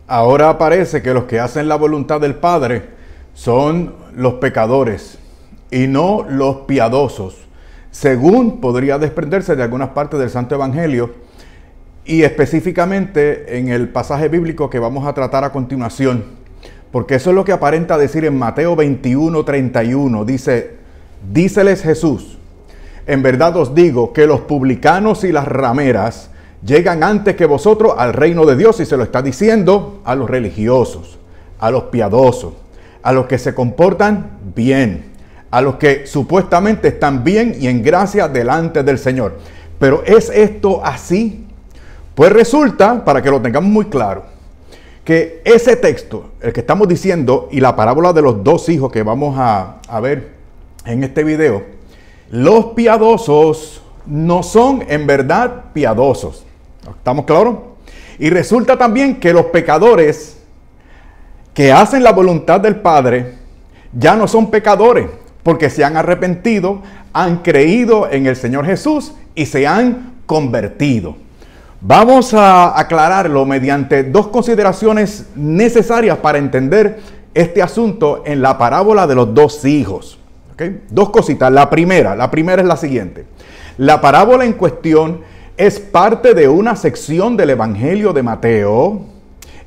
Ahora parece que los que hacen la voluntad del Padre son los pecadores y no los piadosos, según podría desprenderse de algunas partes del Santo Evangelio y específicamente en el pasaje bíblico que vamos a tratar a continuación, porque eso es lo que aparenta decir en Mateo 21:31. Díceles Jesús: en verdad os digo que los publicanos y las rameras llegan antes que vosotros al reino de Dios. Y se lo está diciendo a los religiosos, a los piadosos, a los que se comportan bien, a los que supuestamente están bien y en gracia delante del Señor. Pero ¿es esto así? Pues resulta, para que lo tengamos muy claro, que ese texto, el que estamos diciendo, y la parábola de los dos hijos que vamos a ver en este video, los piadosos no son en verdad piadosos. ¿Estamos claros? Y resulta también que los pecadores que hacen la voluntad del Padre ya no son pecadores, porque se han arrepentido, han creído en el Señor Jesús y se han convertido. Vamos a aclararlo mediante dos consideraciones necesarias para entender este asunto en la parábola de los dos hijos. ¿Okay? Dos cositas. La primera es la siguiente. La parábola en cuestión es parte de una sección del Evangelio de Mateo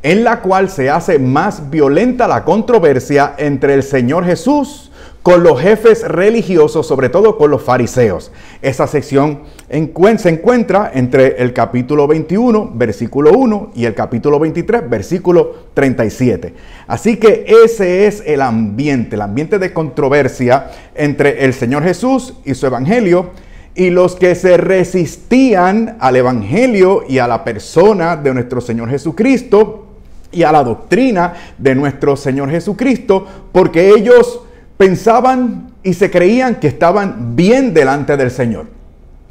en la cual se hace más violenta la controversia entre el Señor Jesús con los jefes religiosos, sobre todo con los fariseos. Esa sección se encuentra entre el capítulo 21, versículo 1, y el capítulo 23, versículo 37. Así que ese es el ambiente de controversia entre el Señor Jesús y su evangelio, y los que se resistían al evangelio y a la persona de nuestro Señor Jesucristo y a la doctrina de nuestro Señor Jesucristo, porque ellos pensaban y se creían que estaban bien delante del Señor.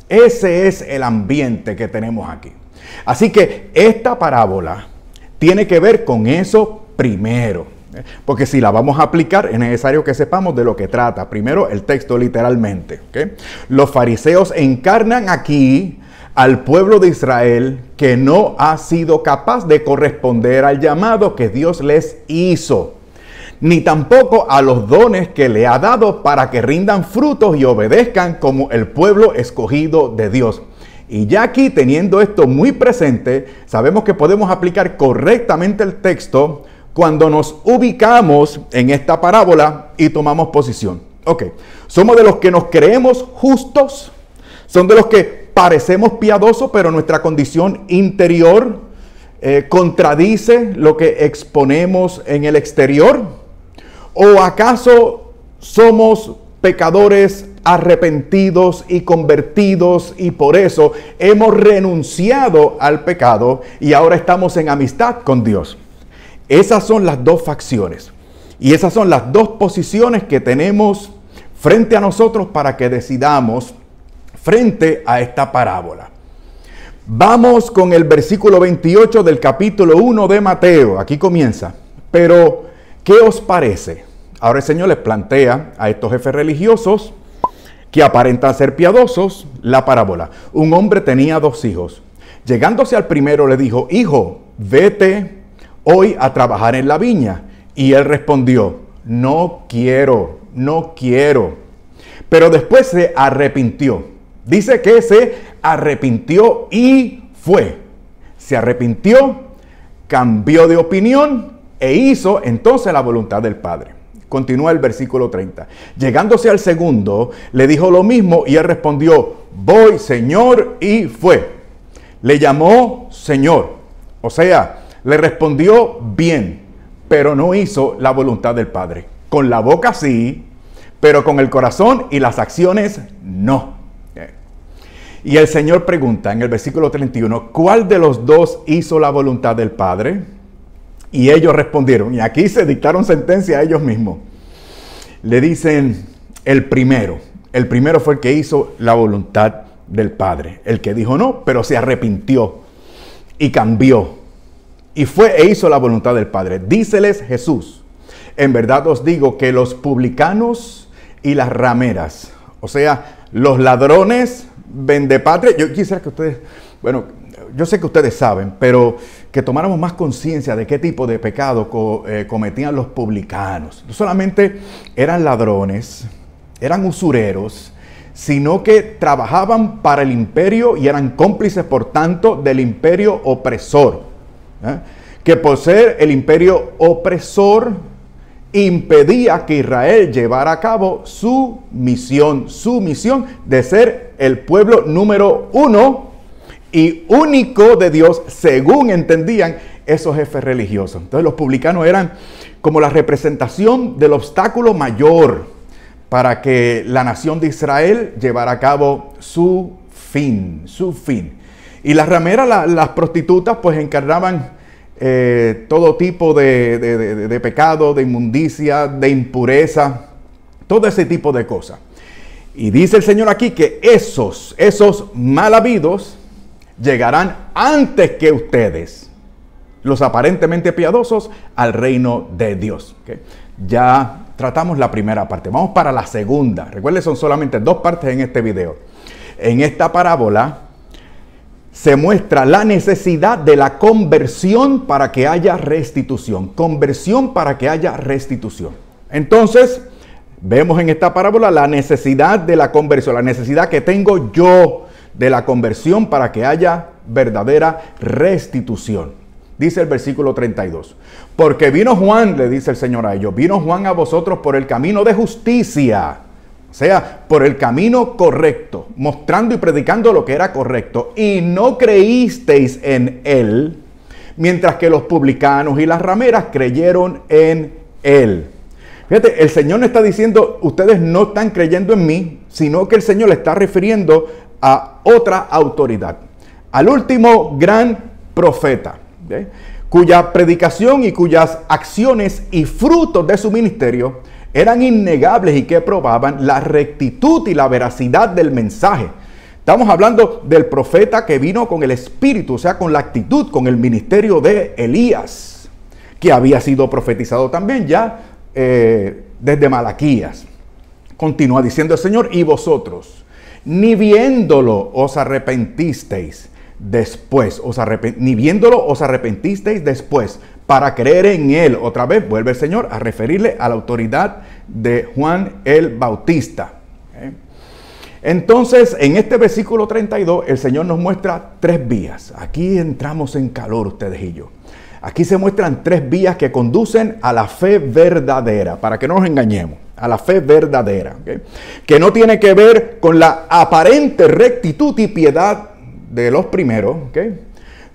Ese es el ambiente que tenemos aquí. Así que esta parábola tiene que ver con eso primero. Porque si la vamos a aplicar, es necesario que sepamos de lo que trata. Primero, el texto literalmente. ¿Okay? Los fariseos encarnan aquí al pueblo de Israel que no ha sido capaz de corresponder al llamado que Dios les hizo, ni tampoco a los dones que le ha dado para que rindan frutos y obedezcan como el pueblo escogido de Dios. Y ya aquí, teniendo esto muy presente, sabemos que podemos aplicar correctamente el texto cuando nos ubicamos en esta parábola y tomamos posición. Ok, somos de los que nos creemos justos, son de los que parecemos piadosos, pero nuestra condición interior contradice lo que exponemos en el exterior. ¿O acaso somos pecadores arrepentidos y convertidos y por eso hemos renunciado al pecado y ahora estamos en amistad con Dios? Esas son las dos facciones y esas son las dos posiciones que tenemos frente a nosotros para que decidamos frente a esta parábola. Vamos con el versículo 28 del capítulo 1 de Mateo. Aquí comienza. Pero, ¿qué os parece? Ahora el Señor les plantea a estos jefes religiosos que aparentan ser piadosos la parábola. Un hombre tenía dos hijos. Llegándose al primero le dijo: hijo, vete hoy a trabajar en la viña. Y él respondió: no quiero. Pero después se arrepintió. Dice que se arrepintió y fue. Se arrepintió, cambió de opinión e hizo entonces la voluntad del Padre. Continúa el versículo 30. Llegándose al segundo, le dijo lo mismo y él respondió: voy, Señor, y fue. Le llamó Señor. O sea, le respondió bien, pero no hizo la voluntad del Padre. Con la boca sí, pero con el corazón y las acciones no. Y el Señor pregunta en el versículo 31, ¿cuál de los dos hizo la voluntad del Padre? Y ellos respondieron, y aquí se dictaron sentencia a ellos mismos. Le dicen, el primero fue el que hizo la voluntad del Padre. El que dijo no, pero se arrepintió y cambió. Y fue e hizo la voluntad del Padre. Díceles Jesús, en verdad os digo que los publicanos y las rameras, o sea, los ladrones, vendepatrias, yo quisiera que ustedes, yo sé que ustedes saben, pero que tomáramos más conciencia de qué tipo de pecado cometían los publicanos. No solamente eran ladrones, eran usureros, sino que trabajaban para el imperio y eran cómplices, por tanto, del imperio opresor. Que por ser el imperio opresor, impedía que Israel llevara a cabo su misión de ser el pueblo número 1 y único de Dios, según entendían esos jefes religiosos. Entonces los publicanos eran como la representación del obstáculo mayor para que la nación de Israel llevara a cabo su fin. Y las rameras, las prostitutas, pues encarnaban todo tipo de pecado, de inmundicia, de impureza, todo ese tipo de cosas. Y dice el Señor aquí que esos mal habidos llegarán antes que ustedes, los aparentemente piadosos, al reino de Dios. ¿Okay? Ya tratamos la primera parte. Vamos para la segunda. Recuerden, son solamente 2 partes en este video. En esta parábola se muestra la necesidad de la conversión para que haya restitución. Conversión para que haya restitución. Entonces, vemos en esta parábola la necesidad de la conversión, la necesidad que tengo yo de la conversión para que haya verdadera restitución. Dice el versículo 32. Porque vino Juan, le dice el Señor a ellos, vino Juan a vosotros por el camino de justicia. O sea, por el camino correcto, mostrando y predicando lo que era correcto. Y no creísteis en él, mientras que los publicanos y las rameras creyeron en él. Fíjate, el Señor no está diciendo, ustedes no están creyendo en mí, sino que el Señor le está refiriendo a otra autoridad, al último gran profeta, ¿okay? Cuya predicación y cuyas acciones y frutos de su ministerio eran innegables y que probaban la rectitud y la veracidad del mensaje. Estamos hablando del profeta que vino con el espíritu, o sea, con la actitud, con el ministerio de Elías, que había sido profetizado también ya desde Malaquías. Continúa diciendo el Señor, y vosotros, ni viéndolo os arrepentisteis después, ni viéndolo os arrepentisteis después, para creer en él. Otra vez vuelve el Señor a referirle a la autoridad de Juan el Bautista. ¿Okay? Entonces, en este versículo 32, el Señor nos muestra 3 vías. Aquí entramos en calor ustedes y yo. Aquí se muestran 3 vías que conducen a la fe verdadera, para que no nos engañemos, a la fe verdadera, ¿okay? Que no tiene que ver con la aparente rectitud y piedad de los primeros, ¿okay?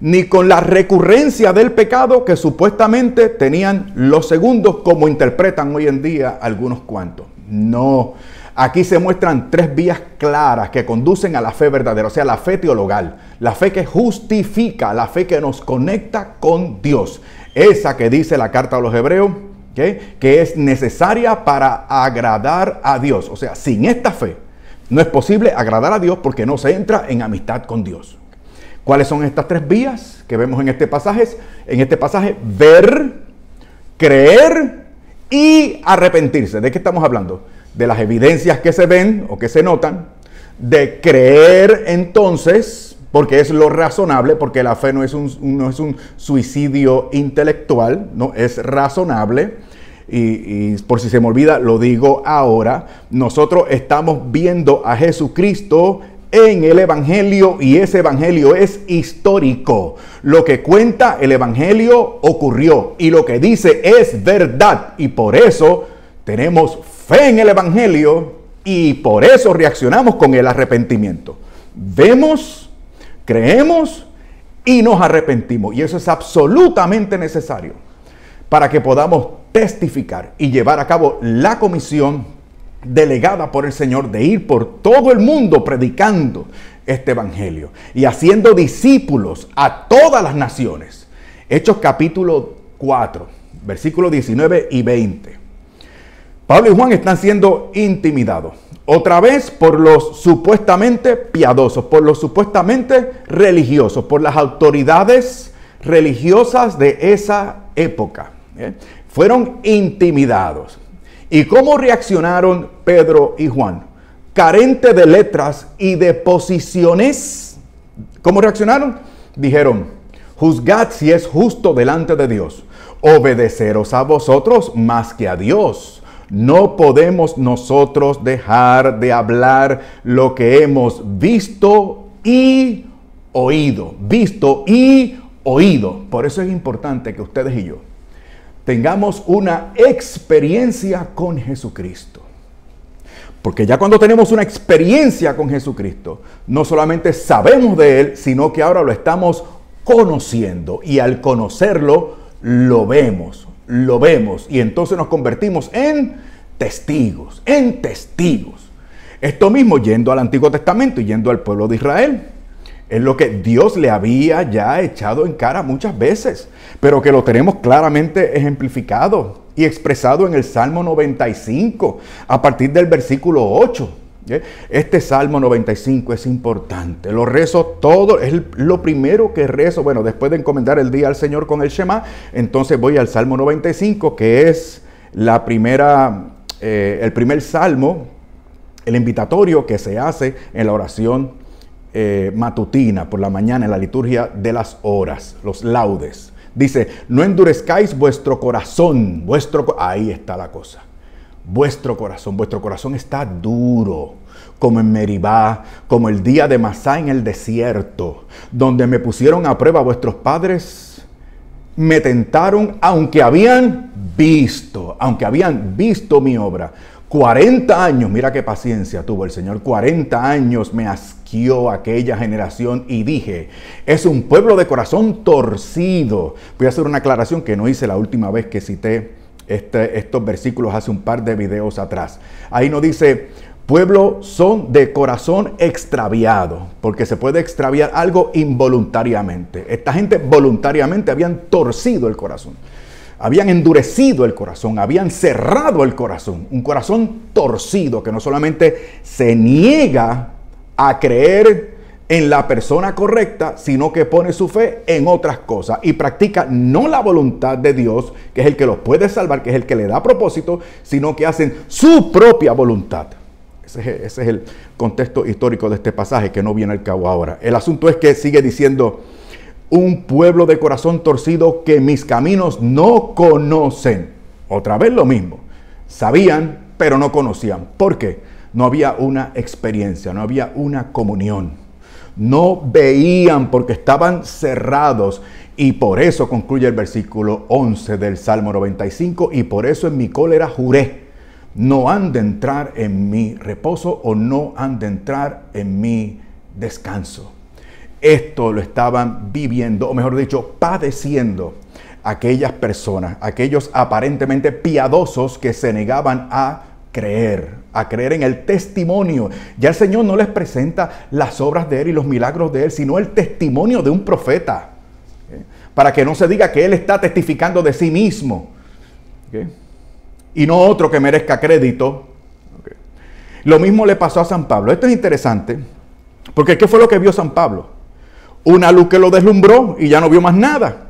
Ni con la recurrencia del pecado que supuestamente tenían los segundos, como interpretan hoy en día algunos cuantos. No, aquí se muestran 3 vías claras que conducen a la fe verdadera, o sea, la fe teologal, la fe que justifica, la fe que nos conecta con Dios. Esa que dice la carta a los Hebreos, ¿okay? Que es necesaria para agradar a Dios. O sea, sin esta fe no es posible agradar a Dios porque no se entra en amistad con Dios. ¿Cuáles son estas 3 vías que vemos en este pasaje? En este pasaje, ver, creer y arrepentirse. ¿De qué estamos hablando? De las evidencias que se ven o que se notan, de creer entonces, porque es lo razonable, porque la fe no es un suicidio intelectual, no es razonable. Y por si se me olvida, lo digo ahora, nosotros estamos viendo a Jesucristo en el Evangelio y ese Evangelio es histórico. Lo que cuenta el Evangelio ocurrió y lo que dice es verdad y por eso tenemos fe en el Evangelio y por eso reaccionamos con el arrepentimiento. Vemos, creemos y nos arrepentimos y eso es absolutamente necesario para que podamos testificar y llevar a cabo la comisión delegada por el Señor de ir por todo el mundo predicando este evangelio y haciendo discípulos a todas las naciones. Hechos capítulo 4, versículos 19 y 20. Pablo y Juan están siendo intimidados, otra vez por los supuestamente piadosos, por los supuestamente religiosos, por las autoridades religiosas de esa época. Fueron intimidados. ¿Y cómo reaccionaron Pedro y Juan? Carente de letras y de posiciones. ¿Cómo reaccionaron? dijeron: juzgad si es justo delante de Dios, obedeceros a vosotros más que a Dios. No podemos nosotros dejar de hablar lo que hemos visto y oído. Visto y oído. Por eso es importante que ustedes y yo tengamos una experiencia con Jesucristo. Porque ya cuando tenemos una experiencia con Jesucristo, no solamente sabemos de Él, sino que ahora lo estamos conociendo. Y al conocerlo, lo vemos. Y entonces nos convertimos en testigos. Esto mismo, yendo al Antiguo Testamento y yendo al pueblo de Israel, es lo que Dios le había ya echado en cara muchas veces, pero que lo tenemos claramente ejemplificado y expresado en el Salmo 95, a partir del versículo 8. Este Salmo 95 es importante, lo rezo todo, es lo primero que rezo. Bueno, después de encomendar el día al Señor con el Shema, entonces voy al Salmo 95, que es el primer salmo, el invitatorio que se hace en la oración matutina por la mañana, en la liturgia de las horas, los laudes. Dice: no endurezcáis vuestro corazón, ahí está la cosa. Vuestro corazón está duro, como en Meribá, como el día de Masá en el desierto, donde me pusieron a prueba vuestros padres, me tentaron, aunque habían visto mi obra. 40 años, mira qué paciencia tuvo el Señor, 40 años me asqueó aquella generación y dije: es un pueblo de corazón torcido. Voy a hacer una aclaración que no hice la última vez que cité estos versículos hace un par de videos atrás. Ahí no dice pueblo son de corazón extraviado, porque se puede extraviar algo involuntariamente. Esta gente voluntariamente habían torcido el corazón. Habían endurecido el corazón, habían cerrado el corazón. Un corazón torcido que no solamente se niega a creer en la persona correcta, sino que pone su fe en otras cosas y practica no la voluntad de Dios, que es el que los puede salvar, que es el que le da propósito, sino que hacen su propia voluntad. Ese es el contexto histórico de este pasaje que no viene al cabo ahora. El asunto es que sigue diciendo: un pueblo de corazón torcido que mis caminos no conocen. Otra vez lo mismo. Sabían, pero no conocían. ¿Por qué? No había una experiencia, no había una comunión. No veían porque estaban cerrados. Y por eso concluye el versículo 11 del Salmo 95. Y por eso en mi cólera juré: no han de entrar en mi reposo, o no han de entrar en mi descanso. Esto lo estaban viviendo, o mejor dicho, padeciendo aquellas personas, aquellos aparentemente piadosos que se negaban a creer en el testimonio. Ya el Señor no les presenta las obras de Él y los milagros de Él, sino el testimonio de un profeta, para que no se diga que Él está testificando de sí mismo, y no otro que merezca crédito. Lo mismo le pasó a San Pablo. Esto es interesante, porque ¿qué fue lo que vio San Pablo? Una luz que lo deslumbró y ya no vio más nada.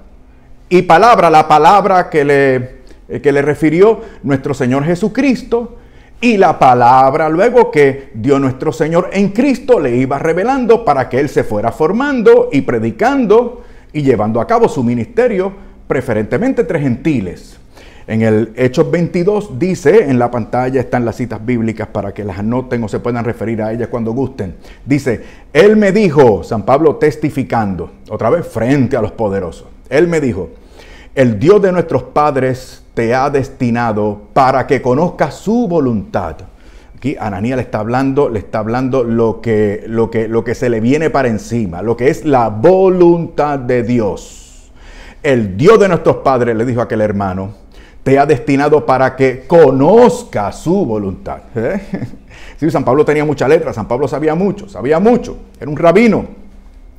Y la palabra que le refirió nuestro Señor Jesucristo, y la palabra luego que dio nuestro Señor en Cristo le iba revelando para que Él se fuera formando y predicando y llevando a cabo su ministerio, preferentemente entre gentiles. En el Hechos 22 dice, en la pantalla están las citas bíblicas para que las anoten o se puedan referir a ellas cuando gusten. Dice: Él me dijo, San Pablo testificando, otra vez frente a los poderosos. Él me dijo: el Dios de nuestros padres te ha destinado para que conozcas su voluntad. Aquí Ananías le está hablando lo que se le viene para encima, lo que es la voluntad de Dios. El Dios de nuestros padres, le dijo a aquel hermano, te ha destinado para que conozca su voluntad. Sí, San Pablo tenía mucha letra, San Pablo sabía mucho. Era un rabino,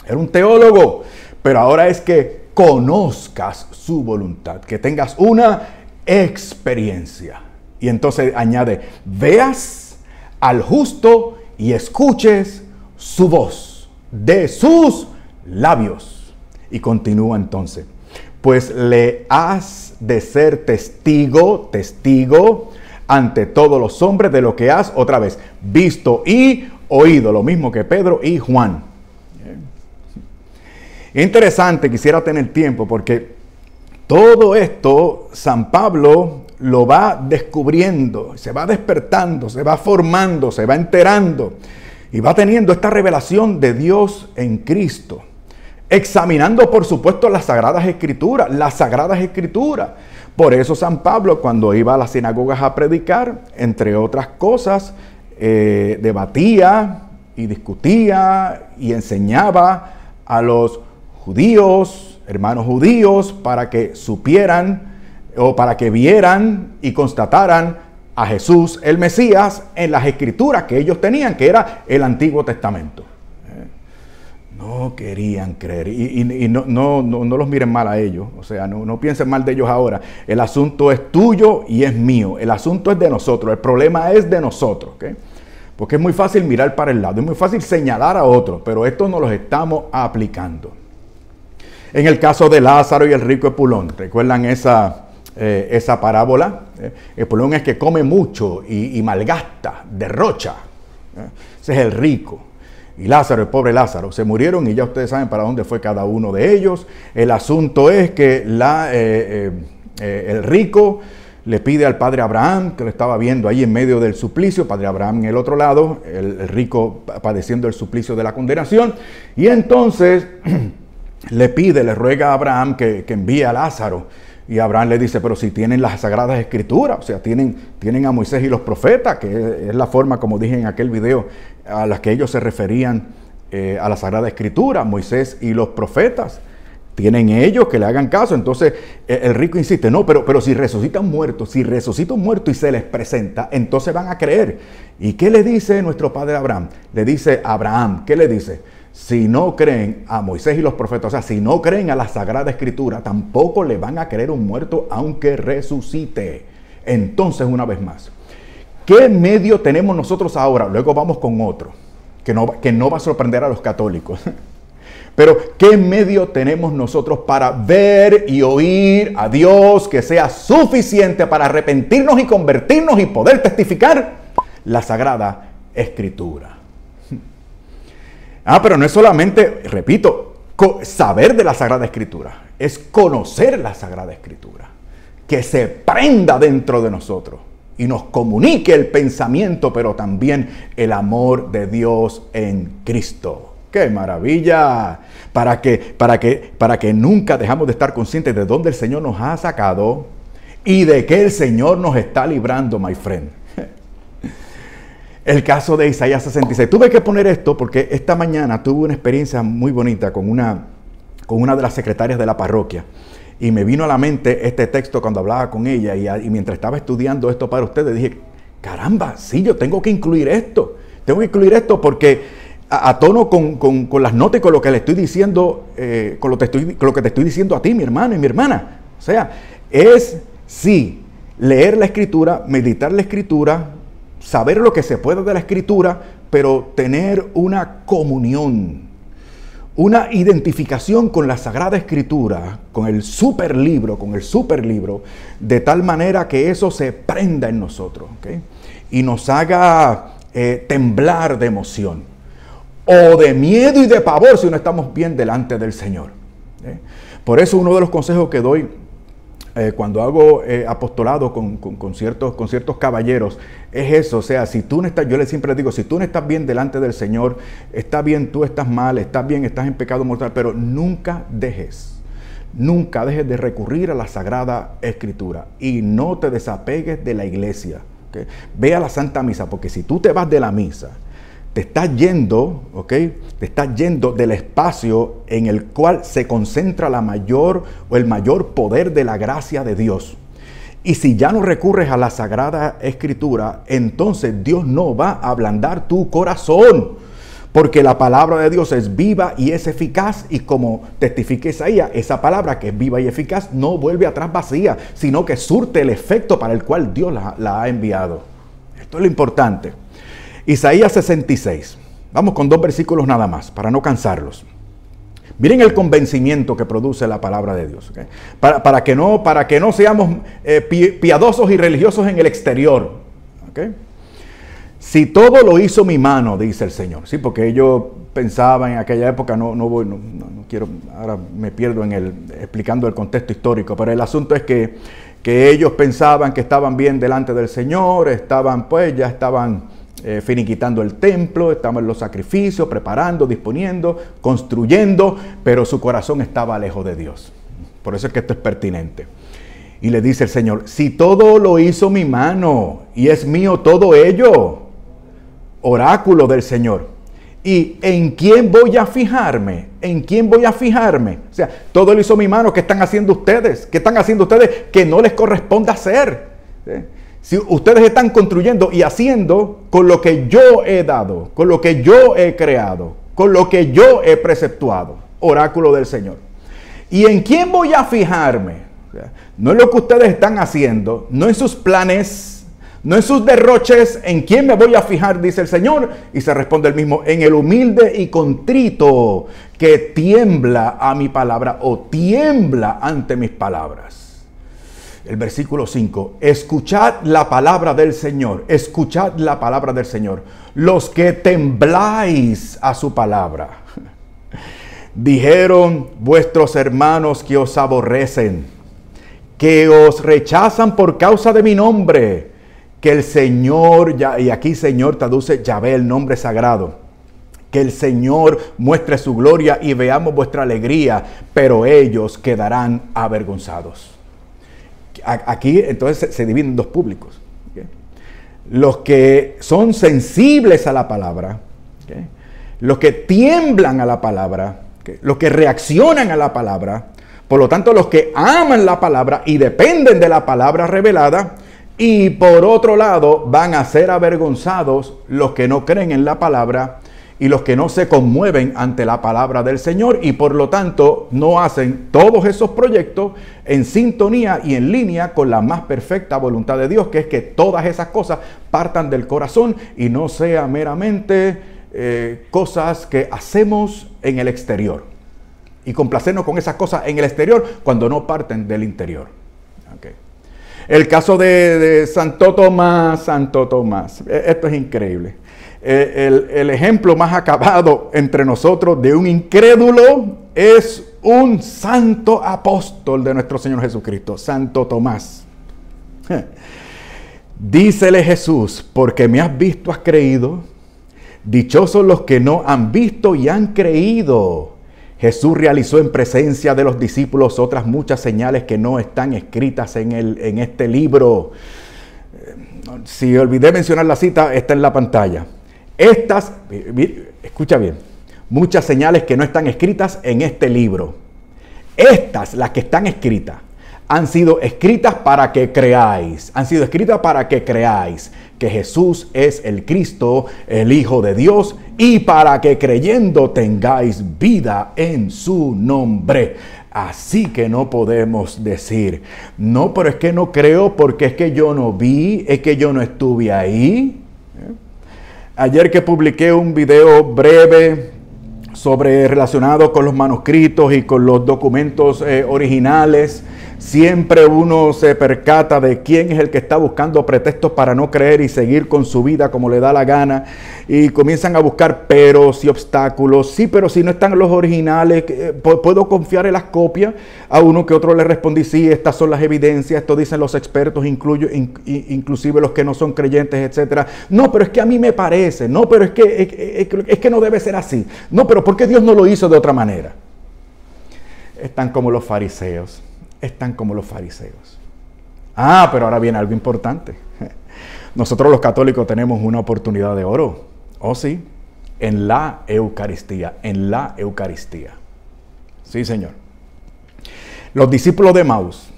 era un teólogo. Pero ahora es que conozcas su voluntad, que tengas una experiencia. Y entonces añade: veas al justo y escuches su voz de sus labios. Y continúa entonces: pues le has de ser testigo ante todos los hombres de lo que has, otra vez, visto y oído, lo mismo que Pedro y Juan. Interesante, quisiera tener tiempo porque todo esto San Pablo lo va descubriendo, se va despertando, se va formando, se va enterando y va teniendo esta revelación de Dios en Cristo. Examinando, por supuesto, las Sagradas Escrituras, Por eso San Pablo, cuando iba a las sinagogas a predicar, entre otras cosas, debatía y discutía y enseñaba a los judíos, hermanos judíos, para que supieran o para que vieran y constataran a Jesús, el Mesías, en las Escrituras que ellos tenían, que era el Antiguo Testamento. No querían creer y no los miren mal a ellos, o sea, no piensen mal de ellos ahora. El asunto es tuyo y es mío, el asunto es de nosotros, el problema es de nosotros, ¿okay? Porque es muy fácil mirar para el lado, es muy fácil señalar a otros, pero esto no los estamos aplicando. En el caso de Lázaro y el rico Epulón, ¿recuerdan esa parábola? Epulón es que come mucho y malgasta, derrocha. Ese es el rico. Y Lázaro, el pobre Lázaro, se murieron y ya ustedes saben para dónde fue cada uno de ellos. El asunto es que el rico le pide al padre Abraham, que lo estaba viendo ahí en medio del suplicio, padre Abraham en el otro lado, el rico padeciendo el suplicio de la condenación, y entonces le ruega a Abraham que envíe a Lázaro. Y Abraham le dice, pero si tienen las Sagradas Escrituras, o sea, tienen a Moisés y los profetas, que es la forma, como dije en aquel video, a las que ellos se referían a la Sagrada Escritura, Moisés y los profetas. Tienen ellos que le hagan caso. Entonces el rico insiste, no, pero si resucita un muerto y se les presenta, entonces van a creer. ¿Y qué le dice nuestro padre Abraham? Le dice Abraham, ¿qué le dice? Si no creen a Moisés y los profetas, o sea, si no creen a la Sagrada Escritura, tampoco le van a creer un muerto aunque resucite. Entonces, una vez más, ¿qué medio tenemos nosotros ahora? Luego vamos con otro, que no va a sorprender a los católicos. Pero, ¿qué medio tenemos nosotros para ver y oír a Dios que sea suficiente para arrepentirnos y convertirnos y poder testificar? La Sagrada Escritura. Pero no es solamente, repito, saber de la Sagrada Escritura, es conocer la Sagrada Escritura, que se prenda dentro de nosotros y nos comunique el pensamiento, pero también el amor de Dios en Cristo. ¡Qué maravilla! Para que nunca dejamos de estar conscientes de dónde el Señor nos ha sacado y de qué el Señor nos está librando, my friend. El caso de Isaías 66. Tuve que poner esto porque esta mañana tuve una experiencia muy bonita con una de las secretarias de la parroquia. Y me vino a la mente este texto cuando hablaba con ella. Y mientras estaba estudiando esto para ustedes, dije, caramba, sí, yo tengo que incluir esto. Tengo que incluir esto porque a tono con las notas y con lo que le estoy diciendo, con lo que te estoy diciendo a ti, mi hermano y mi hermana. O sea, es sí, leer la Escritura, meditar la Escritura, saber lo que se puede de la Escritura, pero tener una comunión, una identificación con la Sagrada Escritura, con el superlibro, de tal manera que eso se prenda en nosotros, ¿okay? Y nos haga temblar de emoción, o de miedo y de pavor si no estamos bien delante del Señor. Por eso uno de los consejos que doy cuando hago apostolado con ciertos caballeros, es eso. O sea, si tú no estás, yo siempre les digo, si tú no estás bien delante del Señor, está bien, tú estás mal, estás bien, estás en pecado mortal, pero nunca dejes de recurrir a la Sagrada Escritura y no te desapegues de la iglesia, ¿okay? Ve a la Santa Misa, porque si tú te vas de la misa, te estás yendo, ¿ok? Te estás yendo del espacio en el cual se concentra el mayor poder de la gracia de Dios. Y si ya no recurres a la Sagrada Escritura, entonces Dios no va a ablandar tu corazón, porque la palabra de Dios es viva y es eficaz, y como testifica Isaías, esa palabra que es viva y eficaz no vuelve atrás vacía, sino que surte el efecto para el cual Dios la ha enviado. Esto es lo importante. Isaías 66. Vamos con 2 versículos nada más, para no cansarlos. Miren el convencimiento que produce la palabra de Dios, ¿okay? Para que no seamos piadosos y religiosos en el exterior, ¿okay? si todo lo hizo mi mano, dice el Señor. Sí, porque ellos pensaban en aquella época, no quiero, ahora me pierdo explicando el contexto histórico, pero el asunto es que ellos pensaban que estaban bien delante del Señor, ya estaban finiquitando el templo, estaban en los sacrificios, preparando, disponiendo, construyendo, pero su corazón estaba lejos de Dios. Por eso es que esto es pertinente. Y le dice el Señor, si todo lo hizo mi mano y es mío todo ello, oráculo del Señor, ¿y en quién voy a fijarme? ¿En quién voy a fijarme? O sea, todo lo hizo mi mano. ¿Qué están haciendo ustedes? ¿Qué están haciendo ustedes que no les corresponde hacer? ¿Sí? Si ustedes están construyendo y haciendo con lo que yo he dado, con lo que yo he creado, con lo que yo he preceptuado, oráculo del Señor. ¿Y en quién voy a fijarme? O sea, no es lo que ustedes están haciendo, no en sus planes, no en sus derroches. ¿En quién me voy a fijar? Dice el Señor. Y se responde el mismo, en el humilde y contrito que tiembla a mi palabra o tiembla ante mis palabras. El versículo 5, escuchad la palabra del Señor, escuchad la palabra del Señor, los que tembláis a su palabra. Dijeron vuestros hermanos que os aborrecen, que os rechazan por causa de mi nombre, que el Señor, y aquí Señor traduce Yahvé, el nombre sagrado, que el Señor muestre su gloria y veamos vuestra alegría, pero ellos quedarán avergonzados. Aquí entonces se dividen dos públicos. ¿Okay? Los que son sensibles a la palabra, ¿okay? Los que tiemblan a la palabra, ¿okay? Los que reaccionan a la palabra, por lo tanto los que aman la palabra y dependen de la palabra revelada, y por otro lado van a ser avergonzados los que no creen en la palabra y los que no se conmueven ante la palabra del Señor y por lo tanto no hacen todos esos proyectos en sintonía y en línea con la más perfecta voluntad de Dios, que es que todas esas cosas partan del corazón y no sea meramente cosas que hacemos en el exterior y complacernos con esas cosas en el exterior cuando no parten del interior. Okay. El caso de Santo Tomás, esto es increíble. El ejemplo más acabado entre nosotros de un incrédulo es un santo apóstol de nuestro Señor Jesucristo, Santo Tomás. Dícele Jesús, porque me has visto, has creído. Dichosos los que no han visto y han creído. Jesús realizó en presencia de los discípulos otras muchas señales que no están escritas en este libro. Si olvidé mencionar la cita, está en la pantalla. Estas, escucha bien, muchas señales que no están escritas en este libro. Estas, las que están escritas, han sido escritas para que creáis. Han sido escritas para que creáis que Jesús es el Cristo, el Hijo de Dios, y para que creyendo tengáis vida en su nombre. Así que no podemos decir, no, pero es que no creo porque es que yo no vi, es que yo no estuve ahí. Ayer que publiqué un video breve relacionado con los manuscritos y con los documentos originales, siempre uno se percata de quién es el que está buscando pretextos para no creer y seguir con su vida como le da la gana, y comienzan a buscar peros y obstáculos. Sí, pero si no están los originales, ¿puedo confiar en las copias? A uno que otro le respondí, sí, estas son las evidencias, esto dicen los expertos, inclusive los que no son creyentes, etcétera. No, pero es que a mí me parece, no, pero es que no debe ser así. No, pero ¿por qué Dios no lo hizo de otra manera? Están como los fariseos. Están como los fariseos. Ah, pero ahora viene algo importante. Nosotros los católicos tenemos una oportunidad de oro. Oh, sí. En la Eucaristía. En la Eucaristía. Sí, Señor. Los discípulos de Emaús.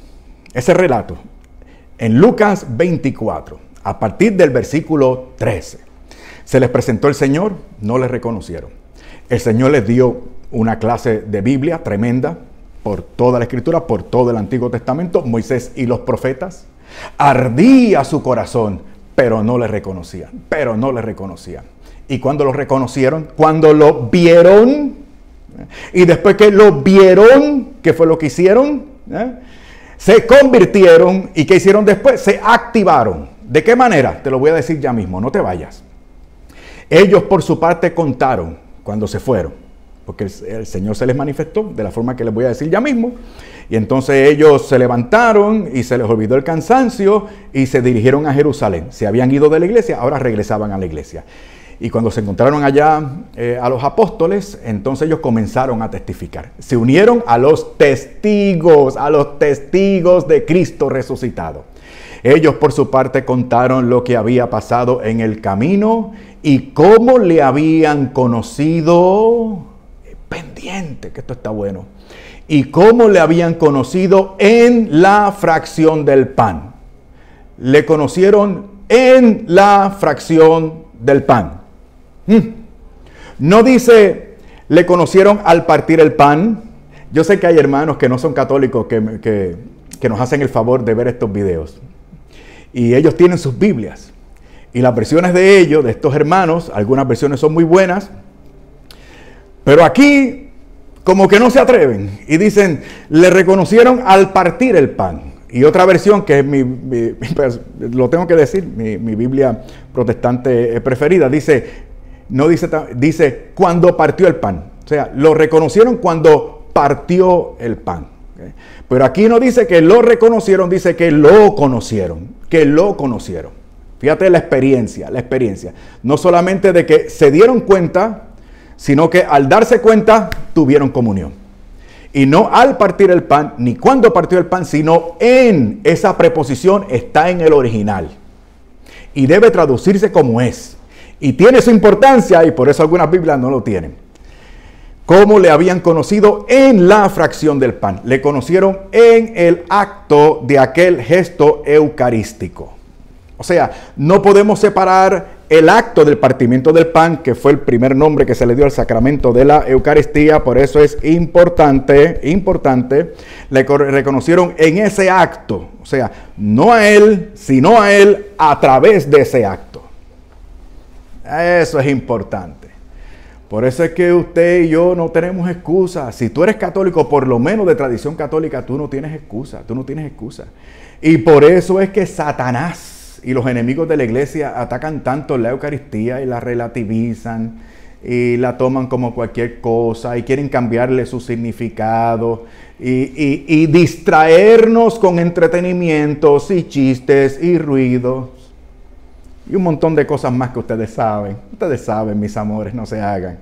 Ese relato. En Lucas 24. A partir del versículo 13. Se les presentó el Señor. No les reconocieron. El Señor les dio una clase de Biblia tremenda. Por toda la Escritura, por todo el Antiguo Testamento, Moisés y los profetas. Ardía su corazón, pero no le reconocían. Y cuando lo reconocieron, cuando lo vieron, y después que lo vieron, ¿qué fue lo que hicieron? Se convirtieron, ¿y qué hicieron después? Se activaron. ¿De qué manera? Te lo voy a decir ya mismo, no te vayas. Ellos por su parte contaron cuando se fueron, porque el Señor se les manifestó de la forma que les voy a decir ya mismo. Y entonces ellos se levantaron y se les olvidó el cansancio y se dirigieron a Jerusalén. Se habían ido de la iglesia, ahora regresaban a la iglesia. Y cuando se encontraron allá a los apóstoles, entonces ellos comenzaron a testificar. Se unieron a los testigos de Cristo resucitado. Ellos por su parte contaron lo que había pasado en el camino y cómo le habían conocido, pendiente, que esto está bueno, y cómo le habían conocido en la fracción del pan. Le conocieron en la fracción del pan. No dice, le conocieron al partir el pan. Yo sé que hay hermanos que no son católicos que nos hacen el favor de ver estos videos. Y ellos tienen sus Biblias. Y las versiones de ellos, de estos hermanos, algunas versiones son muy buenas. Pero aquí, como que no se atreven. Y dicen, le reconocieron al partir el pan. Y otra versión, que es pues, lo tengo que decir, mi Biblia protestante preferida, dice cuando partió el pan. O sea, lo reconocieron cuando partió el pan. ¿Okay? Pero aquí no dice que lo reconocieron, dice que lo conocieron. Que lo conocieron. Fíjate la experiencia. No solamente de que se dieron cuenta, sino que al darse cuenta tuvieron comunión. Y no al partir el pan, ni cuando partió el pan, sino en esa preposición está en el original. Y debe traducirse como es. Y tiene su importancia y por eso algunas Biblias no lo tienen. ¿Cómo le habían conocido en la fracción del pan? Le conocieron en el acto de aquel gesto eucarístico. O sea, no podemos separar el acto del partimiento del pan, que fue el primer nombre que se le dio al sacramento de la Eucaristía. Por eso es importante. Le reconocieron en ese acto. O sea, no a él, sino a él a través de ese acto. Eso es importante. Por eso es que usted y yo no tenemos excusa. Si tú eres católico, por lo menos de tradición católica, tú no tienes excusa. Y por eso es que Satanás y los enemigos de la iglesia atacan tanto la Eucaristía y la relativizan y la toman como cualquier cosa y quieren cambiarle su significado y distraernos con entretenimientos y chistes y ruidos. Y un montón de cosas más que ustedes saben. Ustedes saben, mis amores, no se hagan.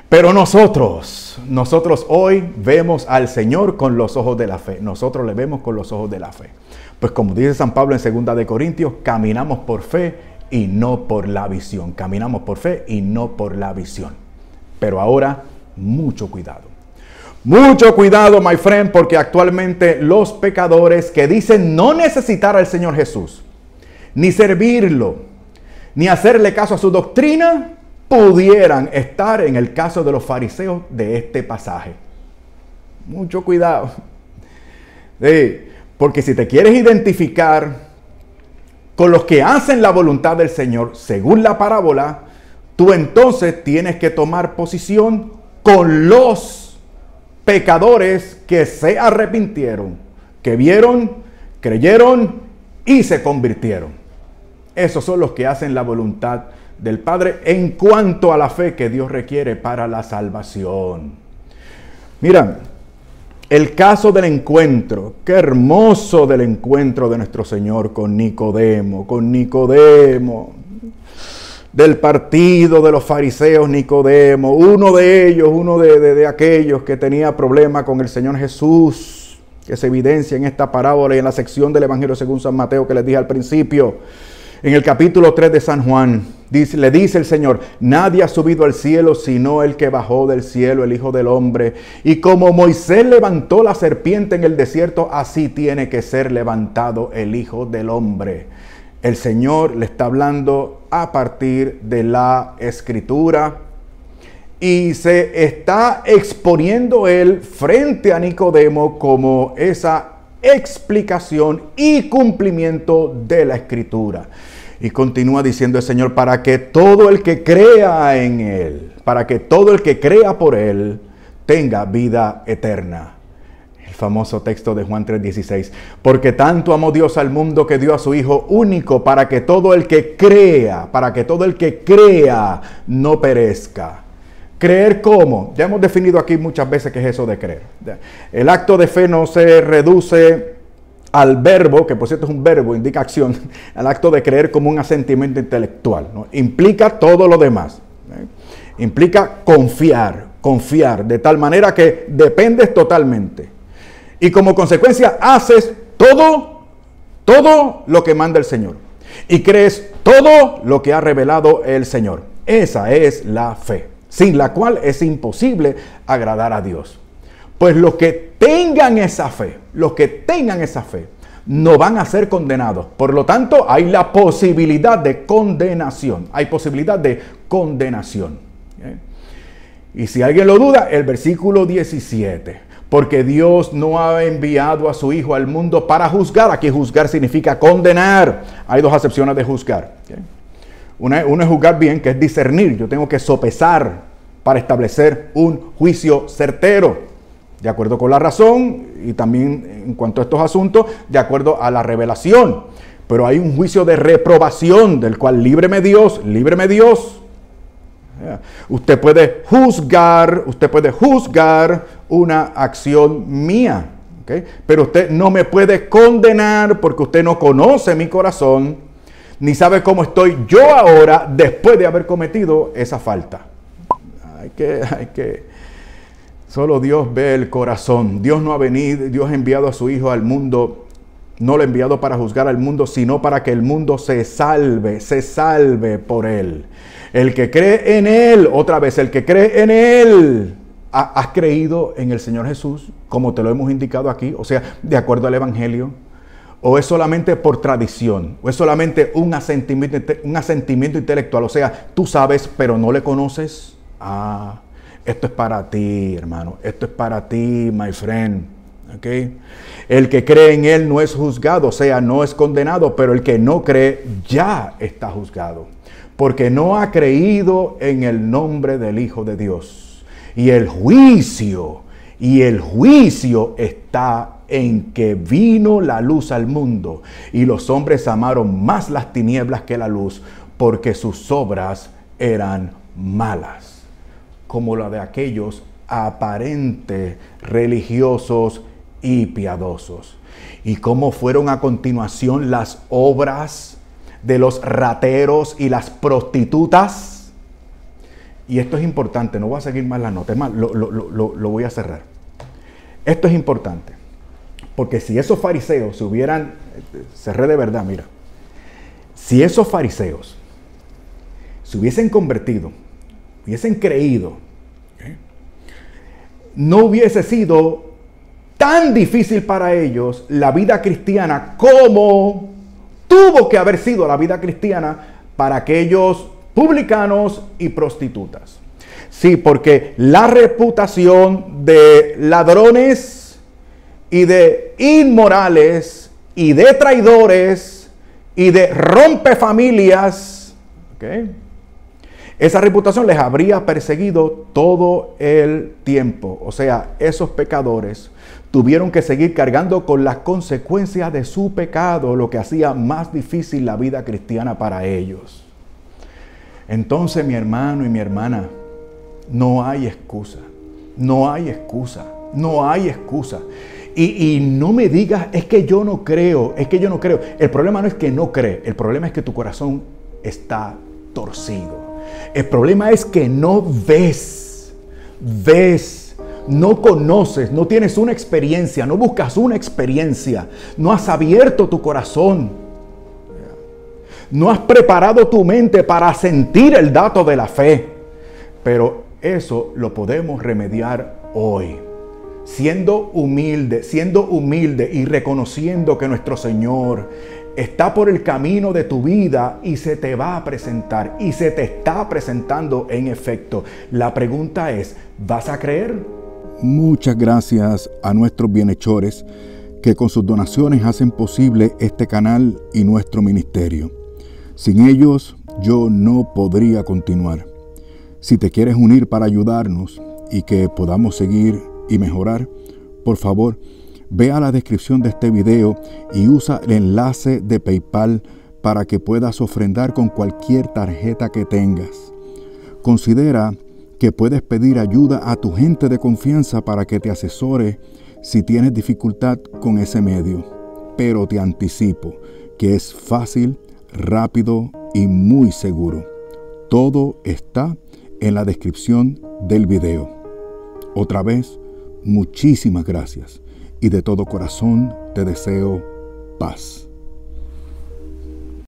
Pero nosotros hoy vemos al Señor con los ojos de la fe. Nosotros le vemos con los ojos de la fe. Pues como dice San Pablo en 2 de Corintios, caminamos por fe y no por la visión. Caminamos por fe y no por la visión. Pero ahora, mucho cuidado. Mucho cuidado, my friend, porque actualmente los pecadores que dicen no necesitar al Señor Jesús, ni servirlo, ni hacerle caso a su doctrina, pudieran estar en el caso de los fariseos de este pasaje. Mucho cuidado. Sí, porque si te quieres identificar con los que hacen la voluntad del Señor, según la parábola, tú entonces tienes que tomar posición con los pecadores que se arrepintieron, que vieron, creyeron y se convirtieron. Esos son los que hacen la voluntad del Padre en cuanto a la fe que Dios requiere para la salvación. Mira, el caso del encuentro, qué hermoso del encuentro de nuestro Señor con Nicodemo, del partido de los fariseos Nicodemo, uno de ellos, de aquellos que tenía problema con el Señor Jesús, que se evidencia en esta parábola y en la sección del Evangelio según San Mateo que les dije al principio. En el capítulo 3 de San Juan, le dice el Señor, nadie ha subido al cielo sino el que bajó del cielo, el Hijo del Hombre. Y como Moisés levantó la serpiente en el desierto, así tiene que ser levantado el Hijo del Hombre. El Señor le está hablando a partir de la Escritura y se está exponiendo él frente a Nicodemo como esa explicación y cumplimiento de la Escritura. Y continúa diciendo el Señor, para que todo el que crea en Él, para que todo el que crea por Él, tenga vida eterna. famoso texto de Juan 3:16. Porque tanto amó Dios al mundo que dio a su Hijo único para que todo el que crea, no perezca. ¿Creer cómo? Ya hemos definido aquí muchas veces qué es eso de creer. El acto de fe no se reduce al verbo, que por cierto es un verbo, indica acción, al acto de creer como un asentimiento intelectual, ¿no? Implica todo lo demás. Implica confiar, de tal manera que dependes totalmente. Y como consecuencia haces todo lo que manda el Señor. Y crees todo lo que ha revelado el Señor. Esa es la fe, sin la cual es imposible agradar a Dios. Pues los que tengan esa fe, no van a ser condenados. Por lo tanto, hay la posibilidad de condenación. Y si alguien lo duda, el versículo 17. Porque Dios no ha enviado a su Hijo al mundo para juzgar. Aquí juzgar significa condenar. Hay dos acepciones de juzgar. Una es juzgar bien, que es discernir. Yo tengo que sopesar para establecer un juicio certero, de acuerdo con la razón, y también en cuanto a estos asuntos, de acuerdo a la revelación. Pero hay un juicio de reprobación, del cual líbreme Dios. Usted puede juzgar una acción mía, ¿okay? Pero usted no me puede condenar porque usted no conoce mi corazón, ni sabe cómo estoy yo ahora después de haber cometido esa falta. Solo Dios ve el corazón. Dios no ha venido, Dios ha enviado a su Hijo al mundo, no lo ha enviado para juzgar al mundo, sino para que el mundo se salve por él. El que cree en él, otra vez, el que cree en él, ¿has creído en el Señor Jesús, como te lo hemos indicado aquí? O sea, de acuerdo al Evangelio. ¿O es solamente por tradición? ¿O es solamente un asentimiento intelectual? O sea, tú sabes, pero no le conoces. Esto es para ti, hermano. Esto es para ti, my friend. ¿Okay? El que cree en él no es juzgado, o sea, no es condenado, pero el que no cree ya está juzgado, porque no ha creído en el nombre del Hijo de Dios. Y el juicio está en que vino la luz al mundo, y los hombres amaron más las tinieblas que la luz, porque sus obras eran malas, como la de aquellos aparentes religiosos y piadosos. Y cómo fueron a continuación las obras de los rateros y las prostitutas. Y esto es importante, no voy a seguir más la nota, es más, lo voy a cerrar. Esto es importante, porque si esos fariseos se hubieran, cerré de verdad, mira, si esos fariseos se hubiesen convertido, hubiesen creído, no hubiese sido tan difícil para ellos la vida cristiana como tuvo que haber sido la vida cristiana para aquellos publicanos y prostitutas. Sí, porque la reputación de ladrones y de inmorales y de traidores y de rompefamilias, ¿okay? Esa reputación les habría perseguido todo el tiempo. O sea, esos pecadores tuvieron que seguir cargando con las consecuencias de su pecado, lo que hacía más difícil la vida cristiana para ellos. Entonces, mi hermano y mi hermana, no hay excusa. Y no me digas, es que yo no creo. El problema no es que no cree, el problema es que tu corazón está torcido. El problema es que no ves, no conoces, no tienes una experiencia, no buscas una experiencia, no has abierto tu corazón, no has preparado tu mente para sentir el dato de la fe. Pero eso lo podemos remediar hoy, siendo humilde y reconociendo que nuestro Señor está por el camino de tu vida y se te va a presentar y se te está presentando en efecto. La pregunta es, ¿vas a creer? Muchas gracias a nuestros bienhechores que con sus donaciones hacen posible este canal y nuestro ministerio. Sin ellos yo no podría continuar. Si te quieres unir para ayudarnos y que podamos seguir y mejorar, por favor, Ve a la descripción de este video y usa el enlace de PayPal para que puedas ofrendar con cualquier tarjeta que tengas. Considera que puedes pedir ayuda a tu gente de confianza para que te asesore si tienes dificultad con ese medio. Pero te anticipo que es fácil, rápido y muy seguro. Todo está en la descripción del video. Otra vez, muchísimas gracias y de todo corazón te deseo paz.